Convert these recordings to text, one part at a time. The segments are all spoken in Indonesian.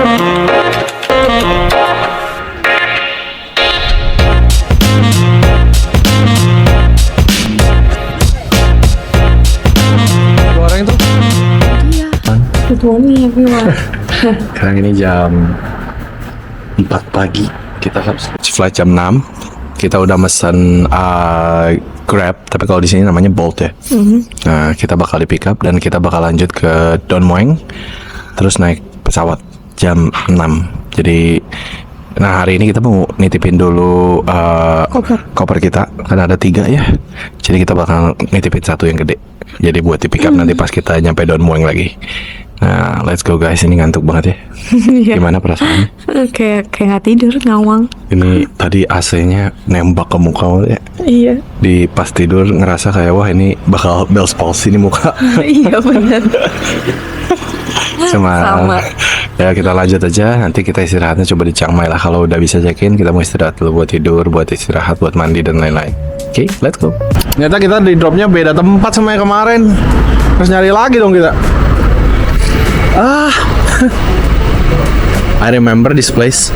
Orang itu? Iya. Good morning everyone. Sekarang ini jam 4 pagi. Kita harus flight jam 6. Kita udah mesen Grab, tapi kalau di sini namanya Bolt ya. Nah, kita bakal di pick up dan kita bakal lanjut ke Don Mueang, terus naik pesawat jam 6. Jadi, nah hari ini kita mau nitipin dulu koper kita, kan ada 3 ya. Jadi kita bakal nitipin 1 yang gede. Jadi buat di pick up nanti pas kita nyampe Don Mueang lagi. Nah, let's go guys, ini ngantuk banget ya. Gimana perasaannya? Kayak nggak tidur, ngawang. Ini tadi AC-nya nembak ke muka ya. Iya. Di pas tidur ngerasa kayak wah ini bakal Bell's palsy nih muka. Iya benar. Sama. Ya kita lanjut aja. Nanti kita istirahatnya coba di Chiang Mai lah. Kalau udah bisa check-in, kita mau istirahat dulu buat tidur, buat istirahat, buat mandi dan lain-lain. Oke, let's go. Ternyata kita di dropnya beda tempat sama yang kemarin. Terus nyari lagi dong kita. I remember this place.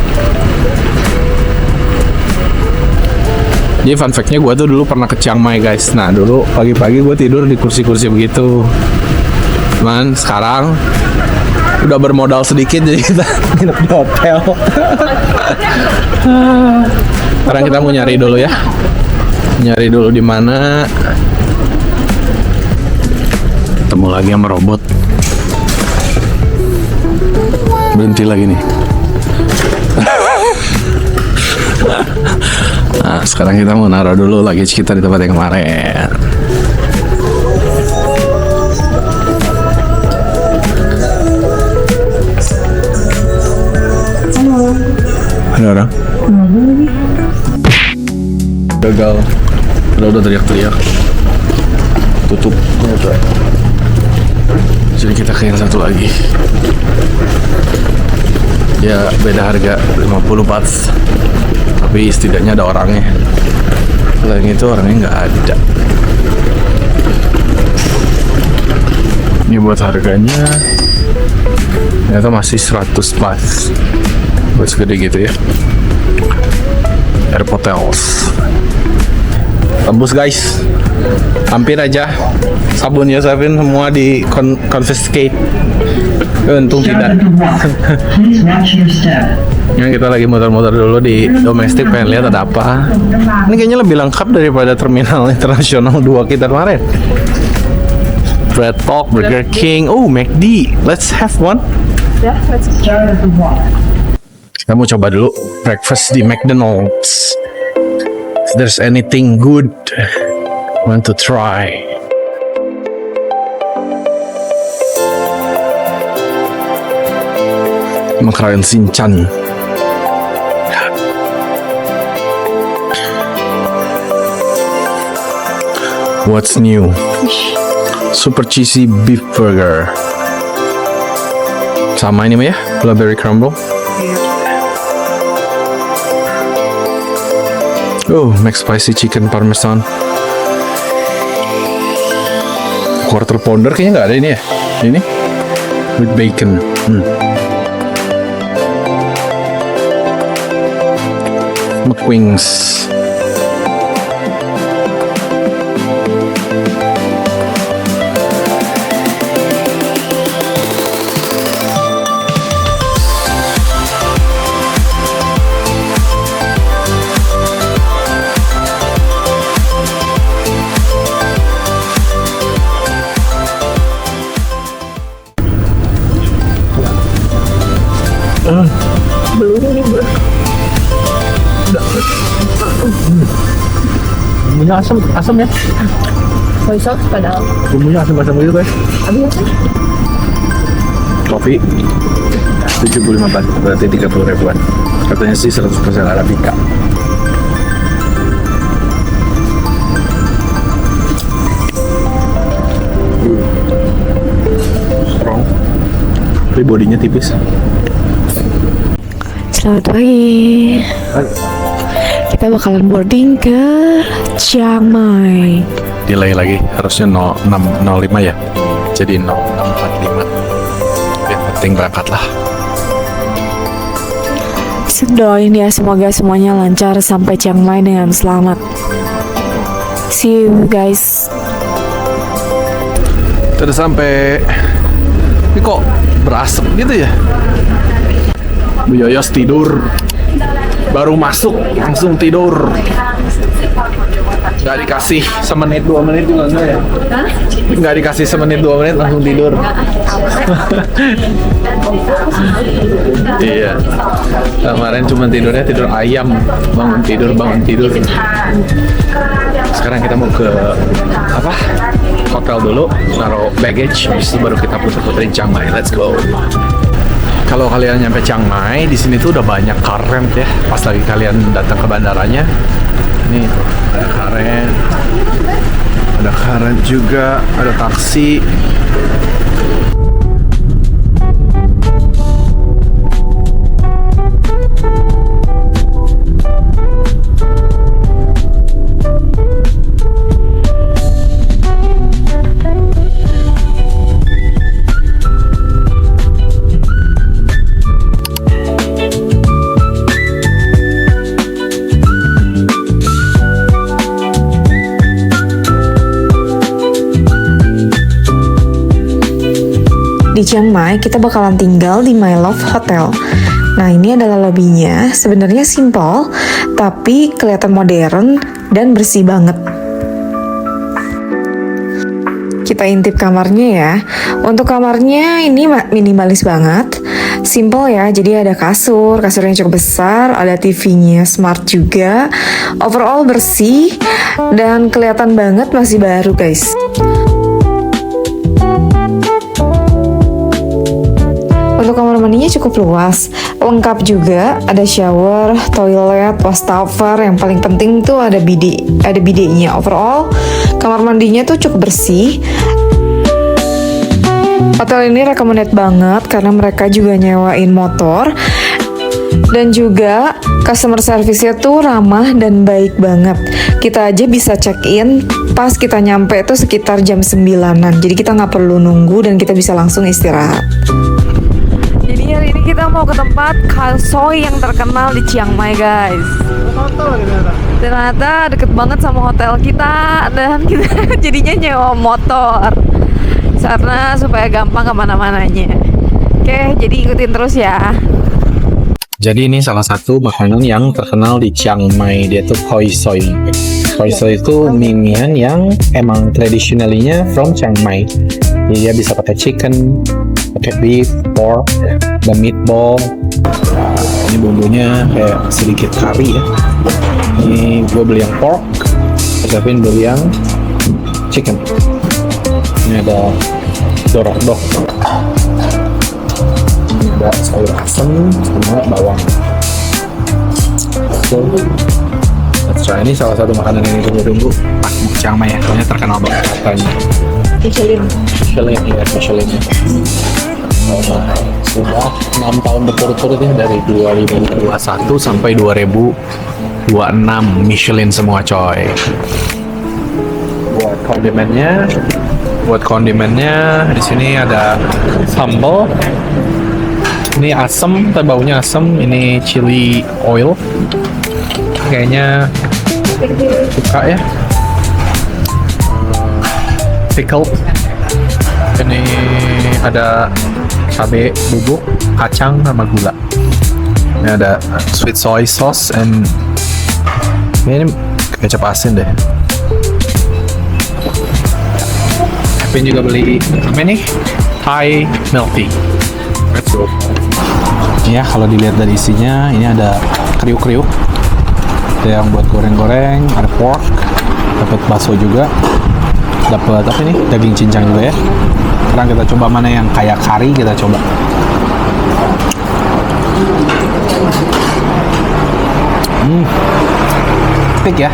Jadi fun fact-nya gue tuh dulu pernah ke Chiang Mai guys. Nah dulu pagi-pagi gue tidur di kursi-kursi begitu. Cuman sekarang udah bermodal sedikit jadi kita nginep di hotel. Sekarang kita mau nyari dulu ya. Nyari dulu di mana. Ketemu lagi sama robot. Berhenti lagi nih. Nah, sekarang kita mau naruh dulu luggage kita di tempat yang kemarin. Ada orang? Gagal. Udah teriak-teriak. Tutup. Jadi kita ke yang satu lagi. Ya beda harga 50 bahts, tapi setidaknya ada orangnya. Selain itu orangnya nggak ada. Ini buat harganya ternyata masih 100 bahts. Buat segede gitu ya. Air Hotels. Tembus guys. Hampir aja. Sabun Yosefin semua di confiscate. Untung tidak. Yang kita lagi muter-muter dulu di domestik, pengen lihat ada apa. Ini kayaknya lebih lengkap daripada terminal internasional 2 kita kemarin. Bread Talk, Burger King, McD. Let's have one. Kita mau coba dulu breakfast di McDonald's. If there's anything good, want to try. Makanan Sinchan. What's new? Super cheesy beef burger. Sama ini ya, blueberry crumble. McSpicy chicken parmesan. Quarter pounder kayaknya nggak ada ini ya. Ini with bacon. McWings. Belum nih bro. Bumbunya asam ya. Soy sauce padahal. Bumbunya asam-asam gitu guys. Habis Kopi 75 baht, berarti 30 ribuan. Katanya sih 100% Arabica. Strong. Tapi bodinya tipis. Selamat pagi. Kita bakalan boarding ke Chiang Mai. Delay lagi, harusnya 0605 ya. Jadi 0645. Yang penting berangkat lah. guys, doain ya semoga semuanya lancar sampai Chiang Mai dengan selamat. See you guys. Udah sampai. Ini kok berasap gitu ya? Bu Yoyos tidur. Baru masuk langsung tidur. Nggak dikasih semenit 2 menit juga enggak ya? Nggak dikasih semenit 2 menit langsung tidur. Iya. Kemarin cuma tidurnya tidur ayam, bangun tidur. Sekarang kita mau ke apa? Hotel dulu, naruh baggage, habis itu baru kita puter-puterin Chiang Mai. Let's go. Kalau kalian nyampe Chiang Mai, di sini tuh udah banyak car rent ya. Pas lagi kalian datang ke bandaranya, ini tuh ada car rent juga, ada taksi. Di Chiang Mai kita bakalan tinggal di My Love Hotel. Nah, ini adalah lobbynya. Sebenarnya simple, tapi kelihatan modern dan bersih banget. Kita intip kamarnya ya. Untuk kamarnya ini minimalis banget. Simple ya, jadi ada kasurnya cukup besar, ada TV-nya smart juga. Overall bersih dan kelihatan banget masih baru guys. Untuk kamar mandinya cukup luas, lengkap juga, ada shower, toilet, wastafel, yang paling penting tuh ada bidenya. Overall, kamar mandinya tuh cukup bersih. Hotel ini recommended banget karena mereka juga nyewain motor dan juga customer service-nya tuh ramah dan baik banget. Kita aja bisa check-in pas kita nyampe tuh sekitar jam 9-an. Jadi kita nggak perlu nunggu dan kita bisa langsung istirahat. Jadi hari ini kita mau ke tempat Khao Soi yang terkenal di Chiang Mai guys. Ternyata deket banget sama hotel kita dan kita jadinya nyewa motor karena supaya gampang kemana-mananya. Oke, jadi ikutin terus ya. Jadi ini salah satu makanan yang terkenal di Chiang Mai, dia tuh Khao Soi. Khao Soi itu mie-mian yang emang traditionally-nya from Chiang Mai. Jadi dia bisa pakai chicken, pakai beef, pork, dan meatball. Nah, ini bumbunya kayak sedikit kari ya. Ini gue beli yang pork, Kevin beli yang chicken. Ini ada dorok-dok. Ini ada sayur asem sama bawang. So, let's try. Ini salah satu makanan yang ditunggu-tunggu pas mau ke Chiang Mai ya. Soalnya terkenal banget katanya. Michelin ya. Sudah 6 tahun berturut-turut ya, dari 2021 sampai 2026 Michelin semua coy. Buat kondimennya di sini ada sambal. Ini asem, baunya asem. Ini chili oil. Kayaknya suka ya. Pickle. Ini ada cabai bubuk, kacang sama gula. Ini ada sweet soy sauce and ini kecap asin deh. Kevin juga beli apa nih? Thai milk tea. Let's go. Ya, kalau dilihat dari isinya ini ada kriuk-kriuk. Ada yang buat goreng-goreng, ada pork, dapat bakso juga. Dapat apa nih? Daging cincang juga ya. Sekarang kita coba mana yang kayak kari, kita coba. Thick ya.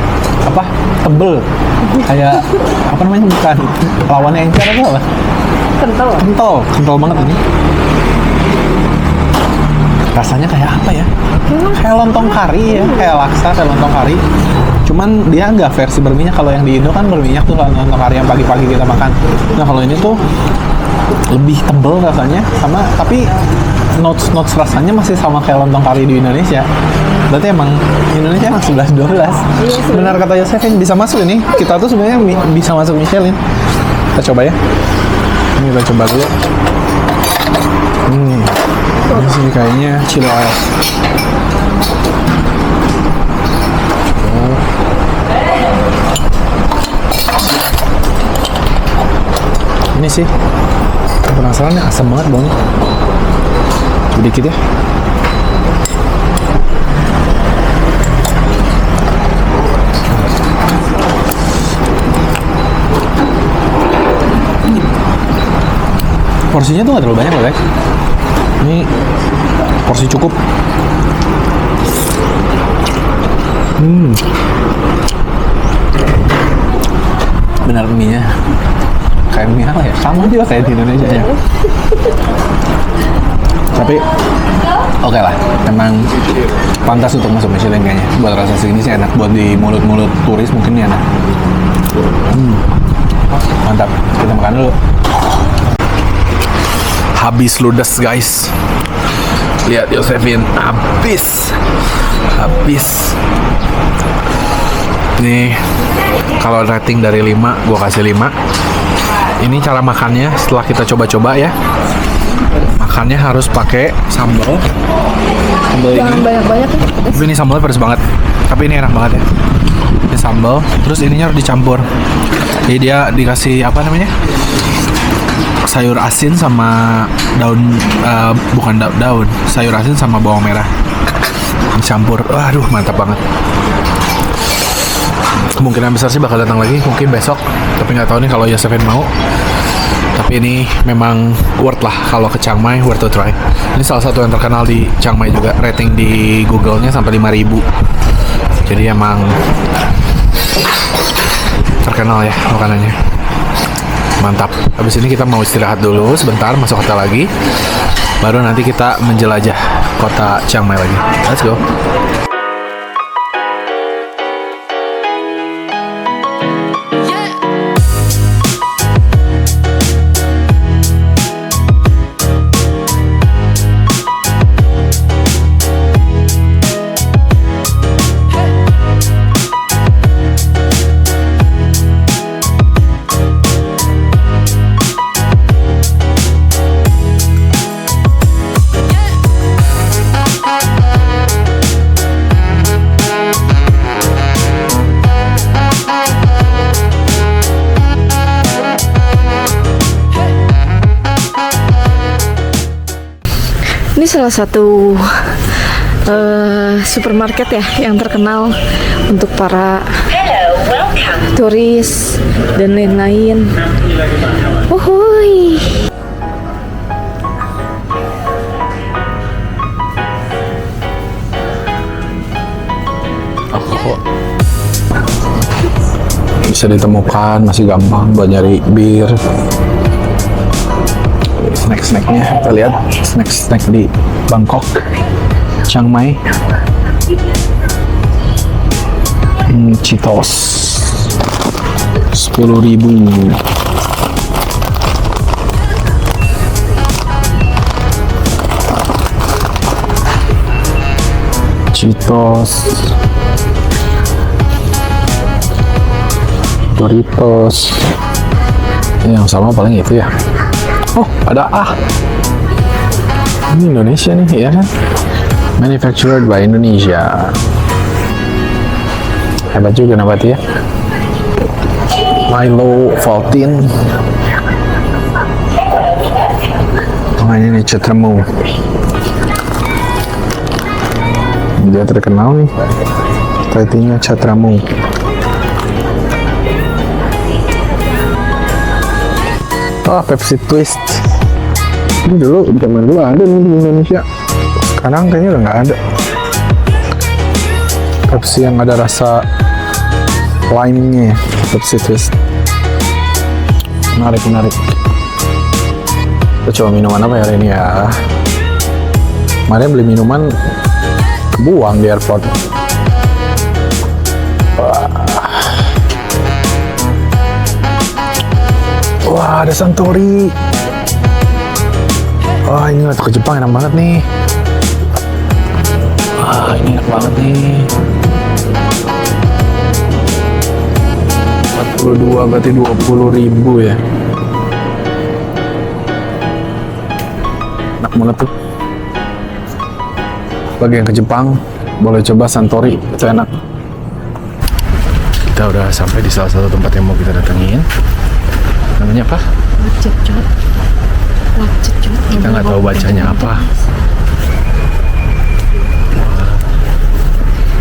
Apa? Tebel. Kayak apa namanya? Bukan lawannya encer apa? Kental banget ini. Rasanya kayak apa ya? Kayak lontong kari ya, kayak laksa, kayak lontong kari. Cuman dia nggak versi berminyak. Kalau yang di Indo kan berminyak tuh, kalau lontong kari yang pagi-pagi kita makan. Nah, kalau ini tuh lebih tebel rasanya, sama tapi notes rasanya masih sama kayak lontong kari di Indonesia. Berarti emang Indonesia emang 11-12. Benar kata Yosefin, bisa masuk ini. Kita tuh sebenarnya bisa masuk Michelin. Kita coba ya. Ini kita coba dulu. Ini sih kayaknya chili oil. Ini sih penasaran ya, asam banget baunya. Sedikit ya. Porsinya tuh gak terlalu banyak loh guys. Ini porsi cukup. Benar mie-nya kayak mie apa ya? Sama juga kayak di Indonesia ya. Tapi oke lah, emang pantas untuk masuk Michelin kayaknya. Buat rasa segini sih enak, buat di mulut-mulut turis mungkin ini enak. Mantap, kita makan dulu. Habis ludes guys. Lihat Yosefin, habis. Nih, kalau rating dari 5, gua kasih 5. Ini cara makannya setelah kita coba-coba ya. Makannya harus pakai sambal. Jangan banyak-banyak ya. Tapi ini sambalnya pedas banget. Tapi ini enak banget ya. Ini sambal, terus ininya harus dicampur. Jadi dia dikasih apa namanya? Sayur asin sama daun, bukan daun, sayur asin sama bawang merah dicampur. Waduh, mantap banget. Kemungkinan besar sih bakal datang lagi, mungkin besok. Tapi nggak tahu nih kalau Yosefin mau. Tapi ini memang worth lah kalau ke Chiang Mai, worth to try. Ini salah satu yang terkenal di Chiang Mai juga. Rating di Google-nya sampai 5.000. Jadi emang terkenal ya makanannya. Mantap. Habis ini kita mau istirahat dulu sebentar, masuk hotel lagi. Baru nanti kita menjelajah kota Chiang Mai lagi. Let's go. Ini salah satu supermarket ya yang terkenal untuk para turis dan lain-lain. Uhuy. Bisa ditemukan, masih gampang buat nyari bir. Snack-snacknya kita lihat, snack di Bangkok, Chiang Mai. Cheetos 10.000. Cheetos, Doritos. Yang sama paling itu ya. Oh, ada ini Indonesia nih, ya kan? Manufactured by Indonesia. Hebat juga Nabati ya. Milo, Valtin. Namanya nih Cetremu. Dia terkenal nih. Ratingnya Cetremu. Pepsi Twist. Ini dulu zaman dulu ada nih di Indonesia. Sekarang kayaknya udah nggak ada. Pepsi yang ada rasa lime-nya, Pepsi Twist. Menarik. Kita coba minuman apa ya hari ini ya? Kemarin beli minuman kebuang di airport. Wah, ada Suntory. Wah, ini waktu ke Jepang enak banget nih. Wah, ini enak banget nih. 42 berarti 20.000 ya. Enak banget tuh. Bagi yang ke Jepang, boleh coba Santori, itu enak. Kita udah sampai di salah satu tempat yang mau kita datengin. Namanya apa? Kita nggak tahu bacanya apa.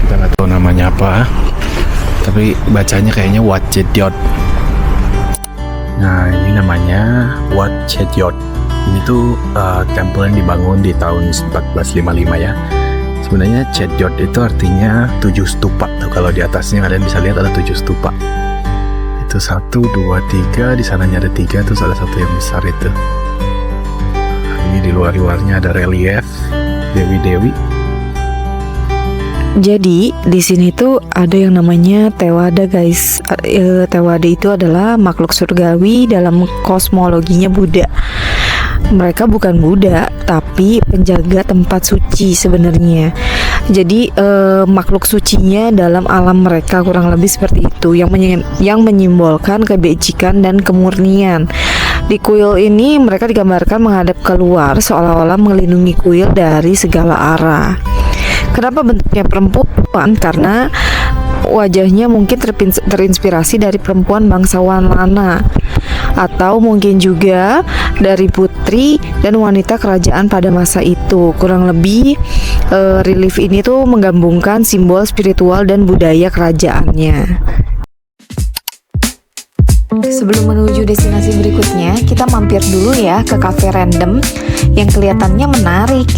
Kita nggak tahu namanya apa. Tapi bacanya kayaknya Wat Chedjot. Nah, ini namanya Wat Chedjot. Ini tuh temple yang dibangun di tahun 1455 ya. Sebenarnya Chedjot itu artinya 7 stupa. Tuh, kalau di atasnya kalian bisa lihat ada 7 stupa. Itu 1, 2, 3. Di sananya ada 3, terus ada satu yang besar itu. Ini di luar-luarnya ada relief dewi-dewi. Jadi di sini tuh ada yang namanya Tewada guys. Tewada itu adalah makhluk surgawi dalam kosmologinya Buddha. Mereka bukan Buddha, tapi penjaga tempat suci sebenarnya. Jadi makhluk sucinya dalam alam mereka kurang lebih seperti itu, yang menyimbolkan kebajikan dan kemurnian. Di kuil ini mereka digambarkan menghadap keluar seolah-olah melindungi kuil dari segala arah. Kenapa bentuknya perempuan? Karena wajahnya mungkin terinspirasi dari perempuan bangsawan Lana, atau mungkin juga dari putri dan wanita kerajaan pada masa itu. Kurang lebih relief ini tuh menggabungkan simbol spiritual dan budaya kerajaannya. Sebelum menuju destinasi berikutnya, kita mampir dulu ya ke cafe random yang kelihatannya menarik.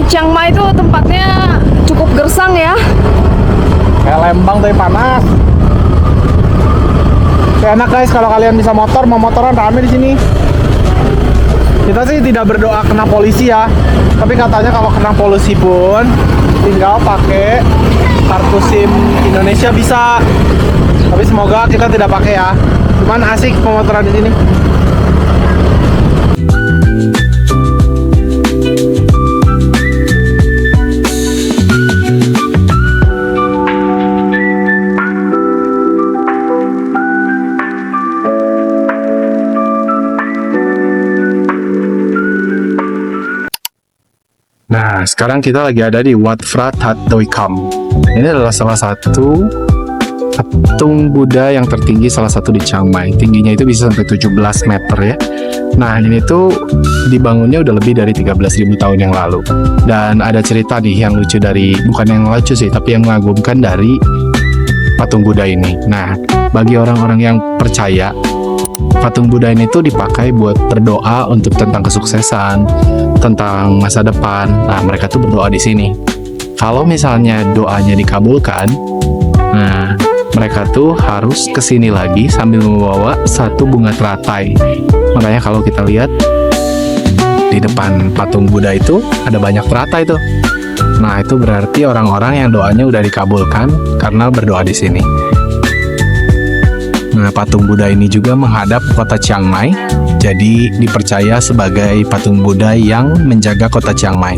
Chiang Mai itu tempatnya cukup gersang ya. Kayak Lembang tapi panas. Kayak enak guys kalau kalian bisa motor, mau motoran rame di sini. Kita sih tidak berdoa kena polisi ya. Tapi katanya kalau kena polisi pun tinggal pakai kartu SIM Indonesia bisa. Tapi semoga kita tidak pakai ya. Cuman asik pemotoran di sini. Nah, sekarang kita lagi ada di Wat Phra That Doi Kham. Ini adalah salah satu patung Buddha yang tertinggi salah satu di Chiang Mai. Tingginya itu bisa sampai 17 meter ya. Nah, ini tuh dibangunnya udah lebih dari 13.000 tahun yang lalu. Dan ada cerita nih yang lucu bukan yang lucu sih, tapi yang mengagumkan dari patung Buddha ini. Nah, bagi orang-orang yang percaya, patung Buddha ini tuh dipakai buat berdoa untuk tentang kesuksesan, tentang masa depan. Nah, mereka tuh berdoa di sini. Kalau misalnya doanya dikabulkan, nah mereka tuh harus kesini lagi sambil membawa satu bunga teratai. Makanya kalau kita lihat di depan patung Buddha itu ada banyak teratai tuh. Nah, itu berarti orang-orang yang doanya udah dikabulkan karena berdoa di sini. Nah, patung Buddha ini juga menghadap kota Chiang Mai, jadi dipercaya sebagai patung Buddha yang menjaga kota Chiang Mai.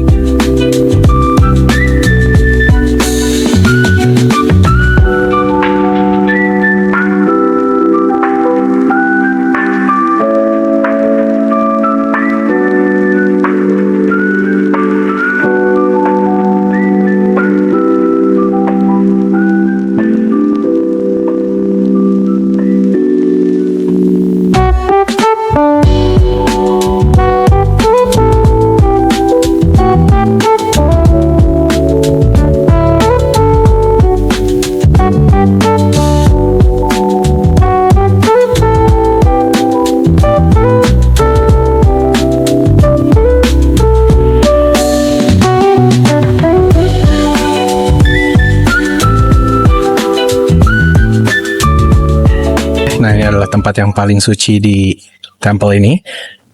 tempat yang paling suci di temple ini.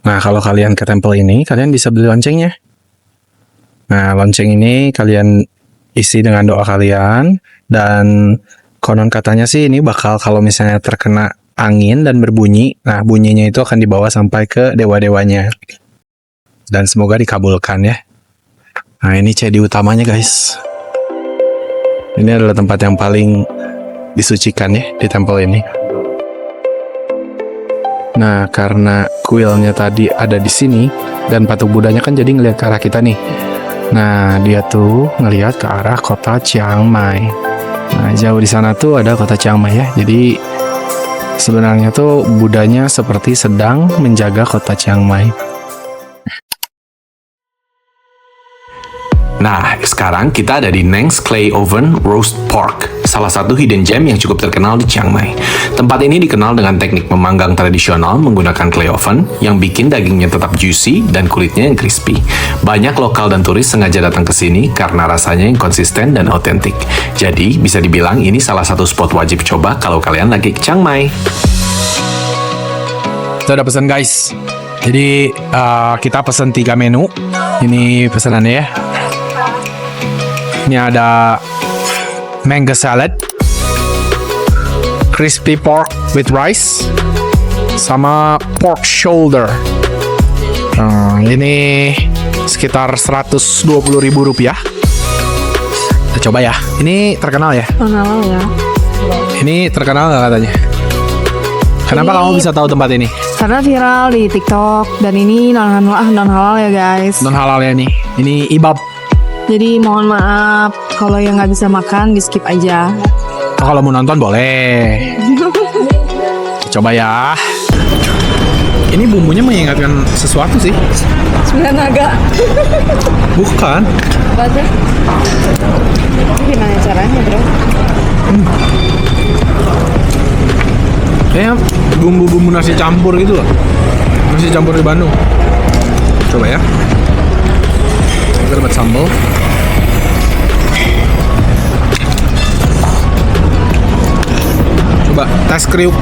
Nah, kalau kalian ke temple ini, kalian bisa beli loncengnya. Nah, lonceng ini kalian isi dengan doa kalian, dan konon katanya sih ini bakal kalau misalnya terkena angin dan berbunyi, nah bunyinya itu akan dibawa sampai ke dewa-dewanya. Dan semoga dikabulkan ya. Nah, ini cedi utamanya guys. Ini adalah tempat yang paling disucikan ya di temple ini. Nah, karena kuilnya tadi ada di sini dan patung Budanya kan jadi ngelihat ke arah kita nih. Nah, dia tuh ngelihat ke arah kota Chiang Mai. Nah, jauh di sana tuh ada kota Chiang Mai ya. Jadi sebenarnya tuh Budanya seperti sedang menjaga kota Chiang Mai. Nah, sekarang kita ada di Neng's Clay Oven Roast Pork, salah satu hidden gem yang cukup terkenal di Chiang Mai. Tempat ini dikenal dengan teknik memanggang tradisional menggunakan clay oven yang bikin dagingnya tetap juicy dan kulitnya yang crispy. Banyak lokal dan turis sengaja datang ke sini karena rasanya yang konsisten dan autentik. Jadi, bisa dibilang ini salah satu spot wajib coba kalau kalian lagi ke Chiang Mai. Kita udah pesan guys. Jadi, kita pesan 3 menu. Ini pesanannya ya. Ini ada mango salad, crispy pork with rice, sama pork shoulder. Ini sekitar Rp120.000. Kita coba ya. Ini terkenal ya? Terkenal ya. Ini terkenal nggak katanya? Kenapa Ini- kamu bisa tahu tempat ini? Karena viral di TikTok dan ini non halal ya guys. Non halal ya nih. Ini ibab. Jadi mohon maaf kalau yang nggak bisa makan di skip aja. Oh, kalau mau nonton boleh. Coba ya. Ini bumbunya mengingatkan sesuatu sih. 9 naga. Bukan. Baca. Ini gimana caranya bro? Kayak bumbu-bumbu nasi campur gitu loh. Nasi campur di Bandung. Coba ya. Kita dapat sambal. Coba tes kriuk.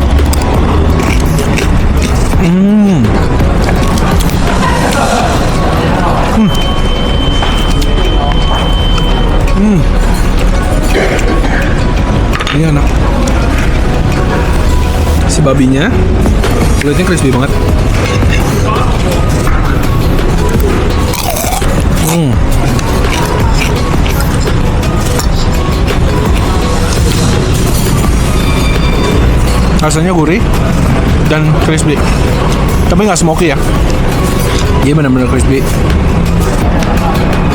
Ini enak. Si babinya kulitnya crispy banget. Rasanya gurih dan crispy, tapi nggak smoky ya. Dia benar-benar crispy,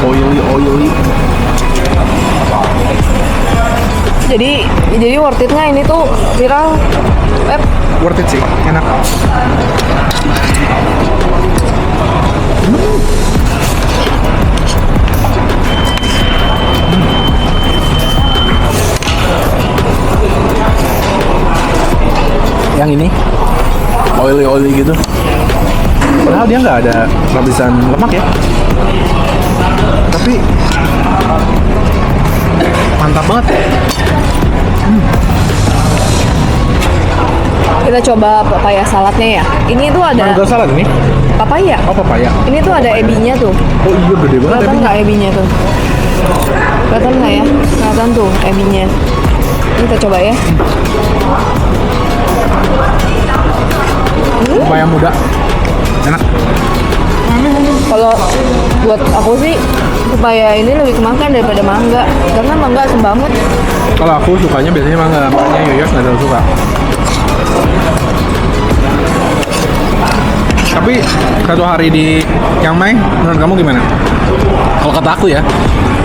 oily. Jadi worth it nggak ini tuh viral? Worth it sih, enak. Yang ini oily gitu. Padahal dia nggak ada lapisan lemak ya. Tapi mantap banget. Kita coba papaya saladnya ya. Ini tuh ada Mango salad ini? papaya. Oh, papaya. Ini tuh ada ebinya tuh. Oh iya, gede banget Kelihatan ebinya. nggak ebinya tuh? Kelihatan nggak ya? Kelihatan tuh ebinya. Ini kita coba ya. Papaya muda. Enak. Kalau buat aku sih papaya ini lebih kemakan daripada mangga. Karena mangga asam banget. Kalau aku sukanya biasanya mangga, makanya Yoyos nggak terlalu suka. Tapi satu hari di Chiang Mai, menurut kamu gimana? Kalau kata aku ya,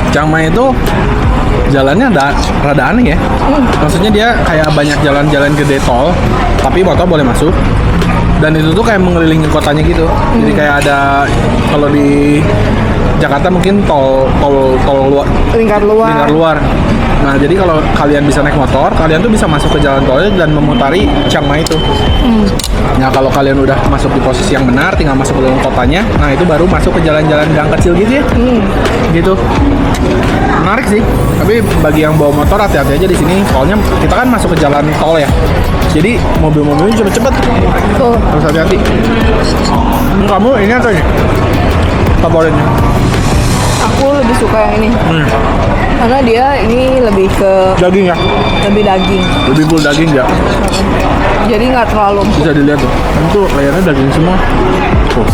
Chiang Mai itu jalannya rada aneh ya. Maksudnya dia kayak banyak jalan-jalan gede tol, tapi motor boleh masuk. Dan itu tuh kayak mengelilingi kotanya gitu. Jadi kayak ada, kalau di Jakarta mungkin tol luar, Lingkar luar. lingkar luar. Nah, jadi kalau kalian bisa naik motor, kalian tuh bisa masuk ke jalan tolnya dan memutari Chiang Mai itu. Nah, kalau kalian udah masuk di posisi yang benar, tinggal masuk ke dalam kotanya. Nah, itu baru masuk ke jalan-jalan gang kecil gitu ya. Gitu. Menarik sih. Tapi bagi yang bawa motor hati-hati aja di sini. Soalnya kita kan masuk ke jalan tol ya. Jadi mobil-mobilnya cepet-cepet. Tuh. Harus hati-hati. Kamu ini apa nih? Favoritnya? Aku lebih suka yang ini. Karena dia ini lebih ke Daging ya? lebih daging. Lebih full daging ya? Jadi nggak terlalu. Bisa dilihat tuh. Itu layarnya daging semua. Tuh.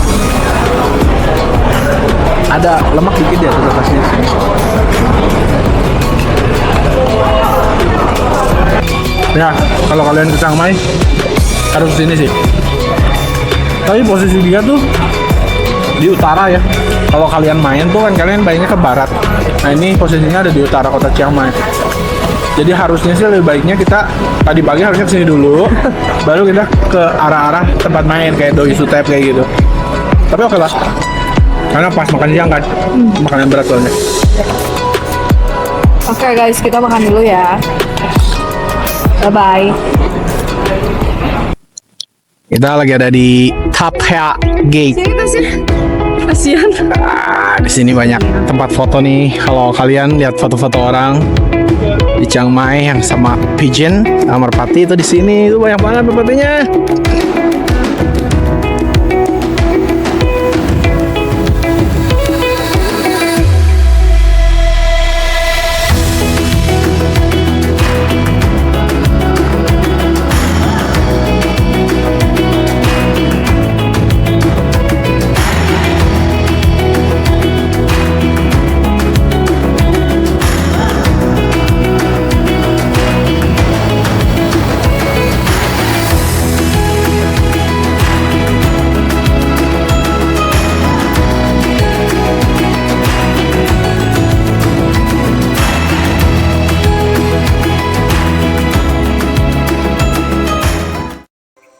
Ada lemak dikit ya tuh atasnya. Ya, kalau kalian ke Chiang Mai harus sini sih. Tapi posisi dia tuh di utara ya. Kalau kalian main tuh kan kalian mainnya ke barat. Nah, ini posisinya ada di utara kota Chiang Mai. Jadi harusnya sih lebih baiknya kita tadi pagi harusnya kesini dulu, baru kita ke arah-arah tempat main kayak Doi Suthep kayak gitu. Tapi oke lah, karena pas makan siang kan, makanan berat soalnya. Oke guys, kita makan dulu ya. Bye bye. Kita lagi ada di Thap Hea Gate. Sini kasih. Kasihan. Di sini banyak tempat foto nih. Kalau kalian lihat foto-foto orang di Chiang Mai yang sama pigeon, sama merpati itu di sini itu banyak banget merpatinya.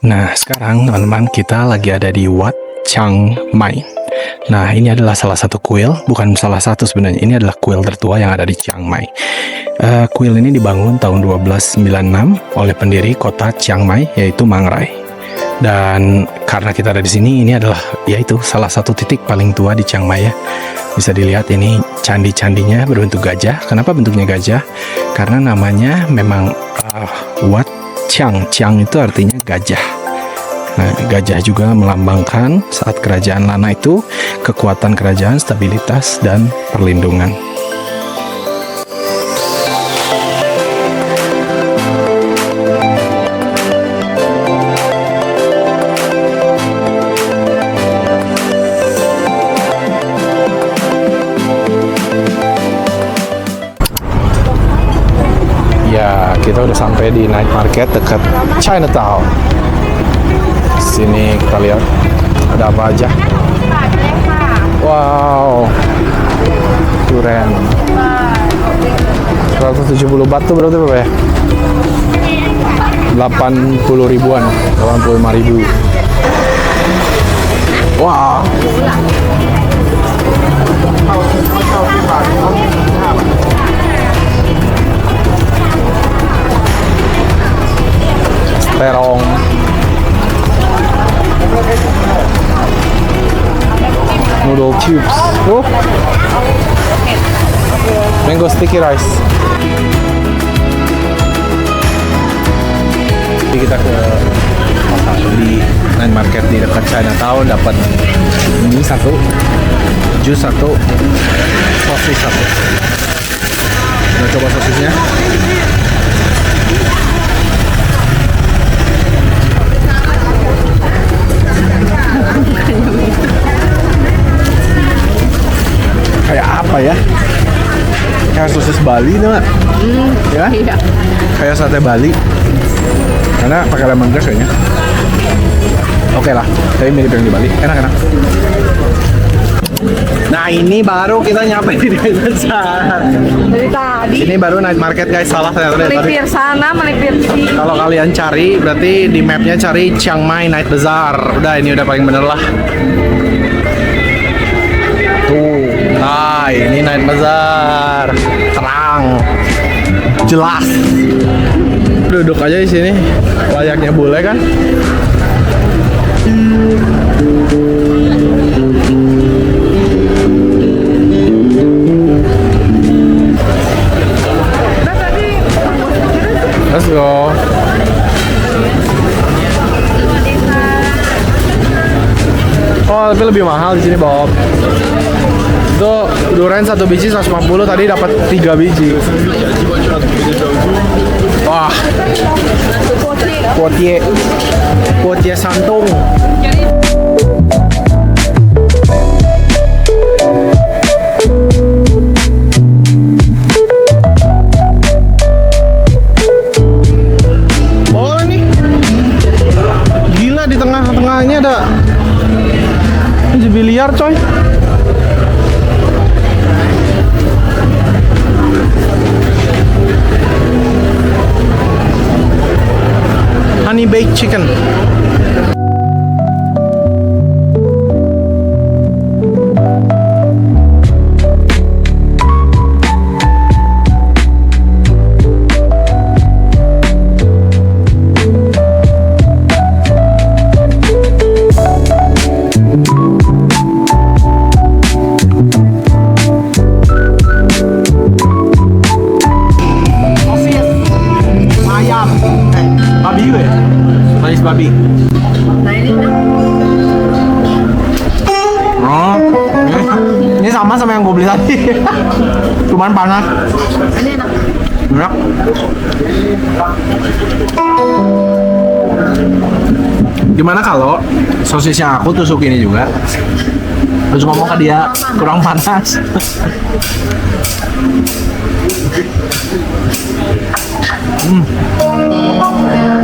Nah, sekarang teman-teman kita lagi ada di Wat Chiang Mai. Nah, ini adalah salah satu kuil, bukan salah satu sebenarnya. Ini adalah kuil tertua yang ada di Chiang Mai. Kuil ini dibangun tahun 1296 oleh pendiri kota Chiang Mai, yaitu Mang Rai. Dan karena kita ada di sini, ini adalah yaitu salah satu titik paling tua di Chiang Mai ya. Bisa dilihat ini candi-candinya berbentuk gajah. Kenapa bentuknya gajah? Karena namanya memang Wat Chiang. Chiang itu artinya gajah. Nah, gajah juga melambangkan saat kerajaan Lana itu kekuatan kerajaan, stabilitas, dan perlindungan. Ya, kita udah sampai di night market dekat Chinatown. Sini kita lihat ada apa aja. Wow, keren. 170 baht tuh berarti berapa ya? 80 ribuan, 85 ribu. Wow. Terong. Noodle tubes. Oh. Mango sticky rice. Jadi kita ke pasar di night market di dekat Chinatown, dapat ini satu, jus satu, sosis satu. Kita coba sosisnya. Kayak apa ya? Kayak sosis Bali tuh nggak? Ya? Iya. Kayak sate Bali. Karena pakai lemongrass kayaknya. Oke lah, tapi mirip yang di Bali. Enak-enak. Nah, ini baru kita nyampe di pasar. Dari tadi Ini baru night market guys, salah ternyata dari tadi. melipir sana, melipir sini. Kalau kalian cari, berarti di mapnya cari Chiang Mai Night Bazaar. Udah, ini udah paling bener lah. Tuh, nah ini Night Bazaar. Terang. jelas. Duduk aja di sini, layaknya bule kan. Let's go. Oh, tapi lebih mahal di sini, Bob. Itu durian satu biji 150, tadi dapat 3 biji. Wah. Kuotie santung. Oh, nih. Gila, di tengah-tengahnya ada biliar, coy. Honey baked chicken. Babi juga ya? Manis babi. Oh, ini sama yang gue beli tadi. Cuman panas. Ini enak. Enak. Gimana kalau sosisnya aku tusuk ini juga? Terus ngomong ke dia kurang panas.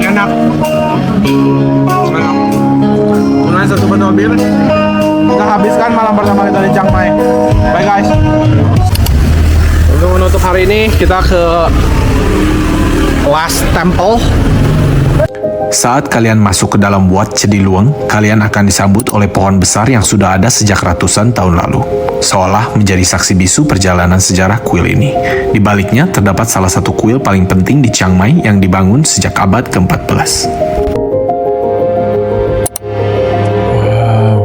Enak. Mulai satu botol bir kita habiskan malam pertama kita di Chiang Mai. Bye guys. Untuk menutup hari ini kita ke Last Temple. Saat kalian masuk ke dalam Wat Chediluang, kalian akan disambut oleh pohon besar yang sudah ada sejak ratusan tahun lalu. Seolah menjadi saksi bisu perjalanan sejarah kuil ini. Di baliknya terdapat salah satu kuil paling penting di Chiang Mai yang dibangun sejak abad ke-14. Wow.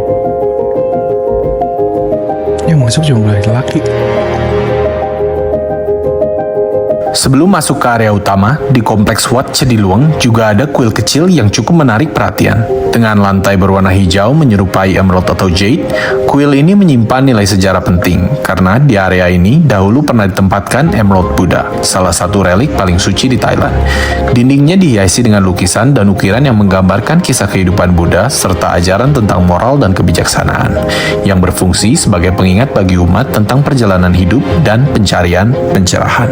Yang masuk cuma laki-laki. Sebelum masuk ke area utama, di kompleks Wat Chediluang juga ada kuil kecil yang cukup menarik perhatian. Dengan lantai berwarna hijau menyerupai emerald atau jade, kuil ini menyimpan nilai sejarah penting karena di area ini dahulu pernah ditempatkan Emerald Buddha, salah satu relik paling suci di Thailand. Dindingnya dihiasi dengan lukisan dan ukiran yang menggambarkan kisah kehidupan Buddha serta ajaran tentang moral dan kebijaksanaan, yang berfungsi sebagai pengingat bagi umat tentang perjalanan hidup dan pencarian pencerahan.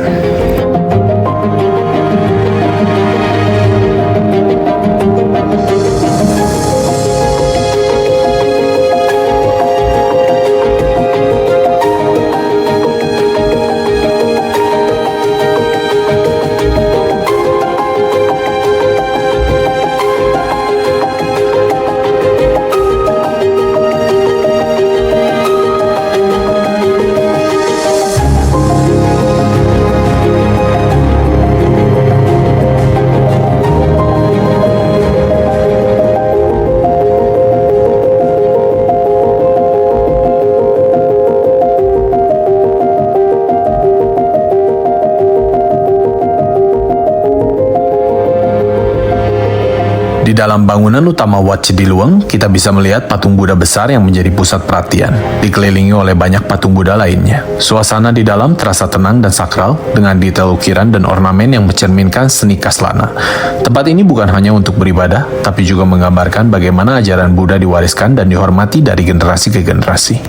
Di dalam bangunan utama Wat Chediluang, kita bisa melihat patung Buddha besar yang menjadi pusat perhatian, dikelilingi oleh banyak patung Buddha lainnya. Suasana di dalam terasa tenang dan sakral, dengan detail ukiran dan ornamen yang mencerminkan seni Kaslana. Tempat ini bukan hanya untuk beribadah, tapi juga menggambarkan bagaimana ajaran Buddha diwariskan dan dihormati dari generasi ke generasi.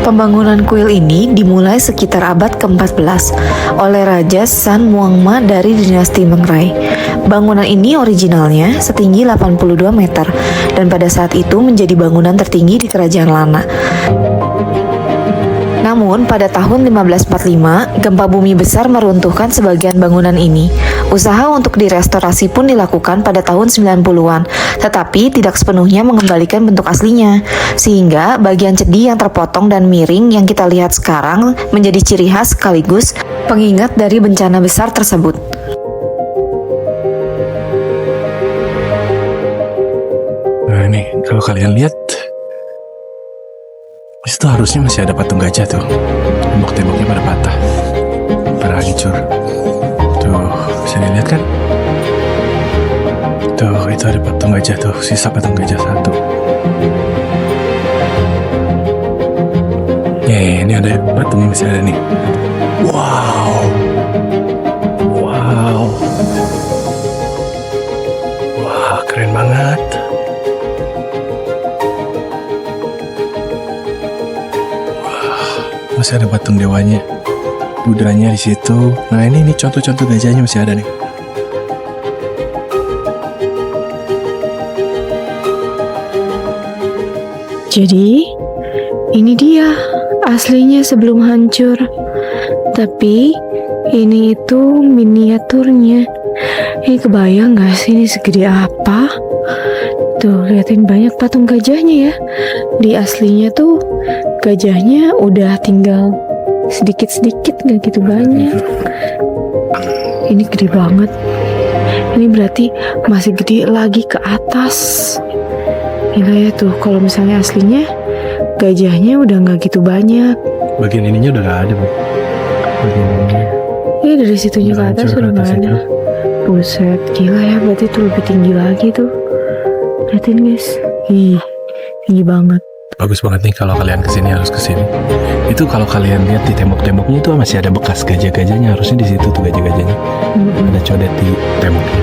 Pembangunan kuil ini dimulai sekitar abad ke-14 oleh Raja San Muangma dari dinasti Mengrai. Bangunan ini originalnya setinggi 82 meter dan pada saat itu menjadi bangunan tertinggi di Kerajaan Lana. Namun pada tahun 1545, gempa bumi besar meruntuhkan sebagian bangunan ini. Usaha untuk direstorasi pun dilakukan pada tahun 90-an, tetapi tidak sepenuhnya mengembalikan bentuk aslinya. Sehingga bagian cedi yang terpotong dan miring yang kita lihat sekarang menjadi ciri khas sekaligus pengingat dari bencana besar tersebut. Nah ini, kalau kalian lihat, di situ harusnya masih ada patung gajah tuh. Tembok-temboknya pada patah, pada hancur. Tuh, bisa dilihat kan? Tuh, itu ada patung gajah tuh, sisa patung gajah satu. Ini ada patungnya masih ada nih. Wow. Wow. Wah, keren banget. Masih ada patung dewanya, Buddhanya di situ. Nah ini contoh-contoh gajahnya masih ada nih. Jadi, ini dia aslinya sebelum hancur. Tapi, ini itu miniaturnya. Ini kebayang gak sih ini segede apa? Tuh, liatin banyak patung gajahnya ya. Di aslinya tuh gajahnya udah tinggal sedikit-sedikit, gak gitu banyak. Ini gede banget. Ini berarti masih gede lagi ke atas. Gila ya tuh, kalau misalnya aslinya gajahnya udah gak gitu banyak. Bagian ininya udah gak ada, Bu. Bagian ininya. Ini dari situnya ke atas udah gak ada. Buset, gila ya, berarti tuh lebih tinggi lagi tuh. Liatin guys, tinggi banget. Bagus banget nih kalau kalian kesini, harus kesini. Itu kalau kalian lihat di tembok-temboknya itu masih ada bekas gajah-gajahnya. Harusnya di situ tuh gajah-gajahnya. Ada codet di temboknya.